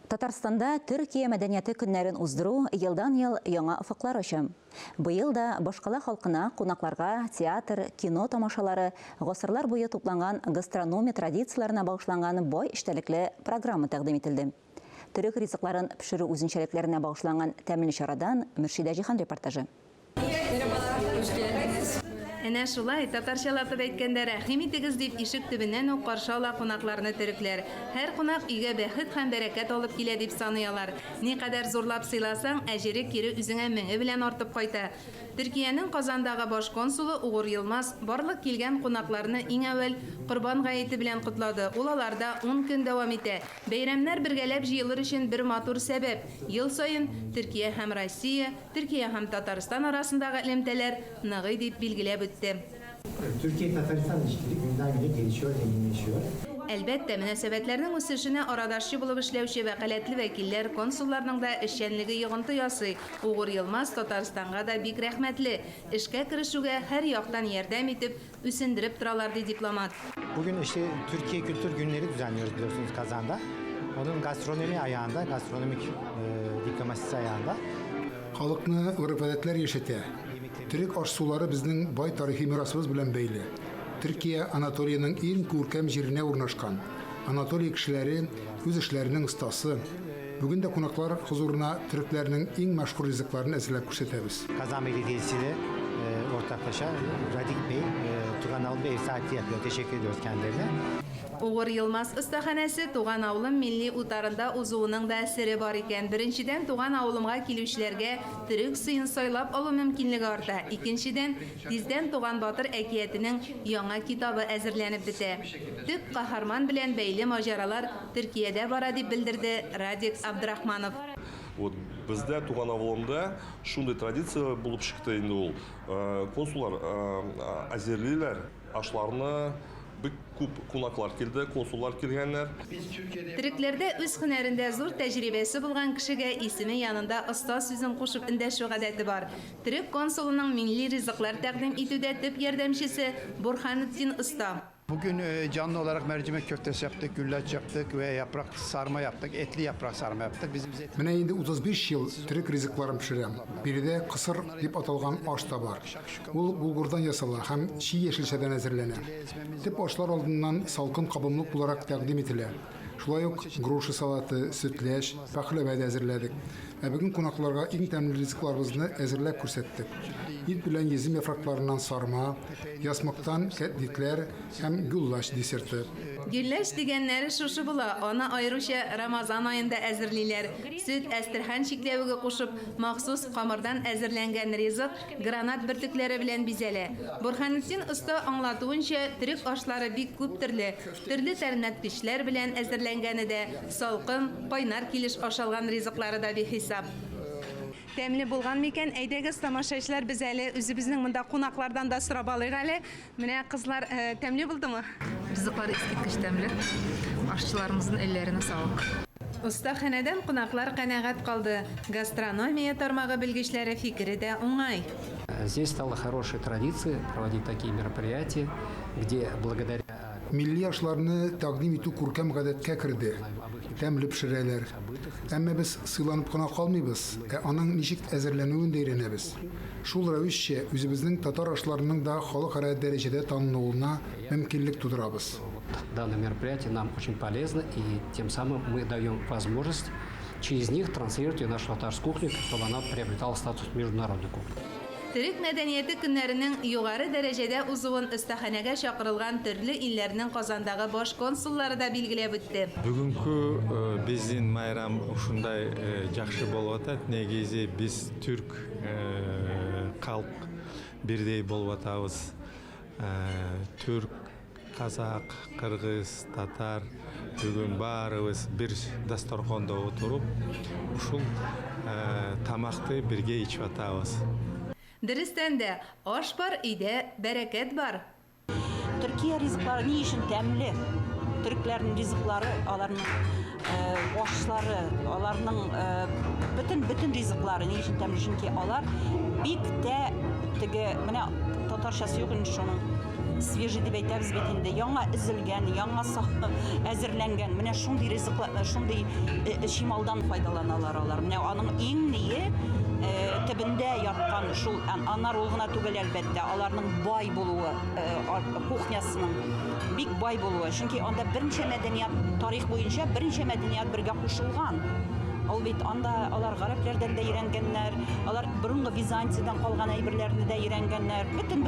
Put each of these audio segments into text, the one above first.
Татарстанда Түркия мәдәнияты көннәрен уздыру елдан-ел яңа офыклар ача. Быел да башкала халкына, кунакларга театр, кино тамашалары, гасырлар буе тупланган гастрономия традицияларына багышланган бай эчтәлекле программа тәкъдим ителде. Төрек ризыкларын пешерү үзенчәлекләренә багышланган тәмле чарадан Мөршидә Җихан репортажы. Әнә шулай, татарчалатып әйткәндә рәхим итегез дип ишек төбеннән үк каршы ала кунакларны төрекләр. Һәр кунак өйгә бәхет һәм бәрәкәт алып килә дип саныялар. Никадәр зурлап сыйласаң, әҗере кире үзеңә меңе белән артып кайта. Төркиянең Казандагы баш консулы Угур Йылмаз барлык килгән кунакларны иң әүвәл Корбан гаете белән котлады. Ул аларда 10 көн дәвам итә. Бәйрәмнәр бергәләп җыелыр өчен бер матур сәбәп. Ел саен Төркия һәм Россия, Төркия һәм Татарстан арасындагы элемтәләр ныгый дип билгеләп үтте. Türkiye-Tataristan ilişkileri günden güne gelişiyor, zenginleşiyor. Әлбәттә, мөнәсәбәтләрнең үсешенә арадашчы булып эшләүче вәкаләтле вәкилләр, консулларның да эшчәнлеге йогынты ясый. Угур Йылмаз Татарстанга да бик рәхмәтле. Эшкә керешүгә һәр яктан ярдәм итеп, үсендереп торалар ди дипломат. Bugün işte Türkiye Kültür Günleri düzenliyoruz biliyorsunuz Kazan'da. Onun gastronomi ayağında, gastronomik diplomasisi ayağında. Халыкны үрфәтләр яшәтә. Төрек ашсулары безнең бай тарихи мирасыбыз белән бәйле. Төркия Анатолияның иң күркәм җиренә урнашкан. Анатолия кешеләре үз эшләренең остасы. Бүген дә кунаклар хузурына төрекләрнең иң мәшһүр ризыкларын әзерләп күрсәтәбез. Kazan Belediyesi ile ortaklaşa Radik Bey, Tugan Avul Bey saati yapıyor. Teşekkür ediyoruz kendilerine. Угур Йылмаз остаханәсе Туган авылым милли утарында узуының да сире бар икән. Беренчедән, Туган авылымга килүчеләргә төрек сыйын сайлап алу мөмкинлеге арта. Икенчедән, тиздән Туган Батыр әкиятенең яңа китабы әзерләнеп бетә. Төп каһарман белән бәйле маҗаралар Төркиядә бара дип белдерде Радик Абдрахманов. Вот бездә туган авылында шундый традиция булып чыкты инде ул. Консуллар әзерлиләр ашларны. Бик күп кунаклар килде, консуллар килгәннәр. Төрекләрдә үз һөнәрендә зур тәҗрибәсе булган кешегә исеме янында оста сүзен кушып эндәшү гадәте бар. Төрек консулының милли ризыклар тәкъдим итүдә төп ярдәмчесе Burhanuddin Usta. Bugün canlı olarak mercimek köftesi yaptık, güllaç yaptık ve yaprak sarma yaptık, etli yaprak sarma yaptık. Bizim Менә инде 35 ел төрек ризыкларын пешерәм. Биредә кысыр дип аталган аш та бар. Ул булгурдан ясала һәм чи яшелчәдән әзерләнә. Төп ашлар алдыннан салкын кабымлык буларак тәкъдим ителә. Шулай ук груши салаты, сөтләш, пәхләвә дә әзерләдек. Бүген кунакларга иң тәмле ризыкларыбызны әзерләп күрсәттек. Ит белән езим яфракларыннан сарма, ясмыктан кәтликләр һәм гуллаш десерты. Гүлләш дигәннәре шушы була. Аны аеруча Рамазан аенда әзерлиләр. Сөт әстерхан чикләвегә кушып, махсус камырдан әзерләнгән ризык гранат бөртекләре белән бизәлә. Burhanuddin Usta аңлатуынча, төрек ашлары бик күп төрле. Төрле тәрнәткечләр белән әзерләнгәне дә, салкын, кайнар килеш ашалган ризыклары да бихисап. Тәмле булган микән, әйдәгез тамашачылар, без әле үзебезнең монда кунаклардан да сорап алыйк әле. Менә кызлар, тәмле булдымы? Ризыклар искиткеч тәмле. Ашчыларыбызның элләренә саулык. Остаханәдән кунаклар канәгать калды. Гастрономия тармагы белгечләре фикере дә уңай. Здесь стала хорошей традицией проводить такие мероприятия, где благодаря Милли ашларны тәкъдим итү күркәм гадәткә керде. Тәмле пешерәләр. Әмма без сыйланып кына калмыйбыз, аның ничек әзерләнүен дә өйрәнәбез. Шул рәвешчә үзебезнең татар ашларының да халыкара дәрәҗәдә танылуына мөмкинлек тудырабыз. Данное мероприятие нам очень полезно, и тем самым мы даем возможность через них транслировать нашу татарскую кухню, чтобы она приобретала статус международной кухни. Төрек мәдәнияте көннәренең югары дәрәҗәдә узуын остаханәгә чакырылган төрле илләрнең Казандагы баш консуллары да билгеләп үтте. Бүгенге безнең майрам ушундай жакшы болуп атат. Негизи биз түрк халк бирдей болуп атабыз. Түрк, казак, кыргыз, татар бүгүн баарыбыз бир дасторкондо отуруп, ушул тамакты бирге ичип атабыз. Дөрестән дә, аш бар, өйдә бәрәкәт бар. Төркия ризыклары ни өчен тәмле? Төрекләрнең ризыклары, аларның ашлары, аларның бөтен ризыклары ни өчен тәмле? Чөнки алар бик тә теге, менә татарчасы юк инде шуның. свежий дип әйтәбез бит инде. Яңа изелгән, яңа әзерләнгән. Менә шундый ризыклар, шундый чималдан файдаланалар алар. Менә аның иң ние төбендә яткан шул анар ул гына түгел әлбәттә, аларның бай булуы, кухнясының бик бай булуы. Чөнки анда берничә мәдәният, тарих буенча берничә мәдәният бергә кушылган. Ул бит анда алар гарәпләрдән дә өйрәнгәннәр, алар борынгы Византиядан калган әйберләрне дә өйрәнгәннәр. Бөтен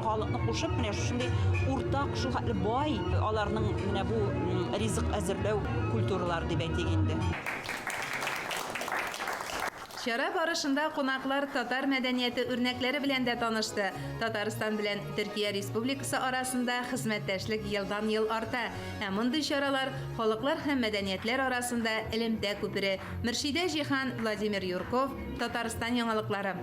халыкны кушып, менә шундый уртак, шул хәтле бай аларның менә бу ризык әзерләү культуралары дип әйтик инде. Чара барышында кунаклар татар мәдәнияте үрнәкләре белән дә танышты. Татарстан белән Төркия Республикасы арасында хезмәттәшлек елдан-ел арта. Һәм мондый чаралар халыклар һәм мәдәниятләр арасында элемтә күпере. Мөршидә Җиһан, Владимир Юрков, Татарстан яңалыклары.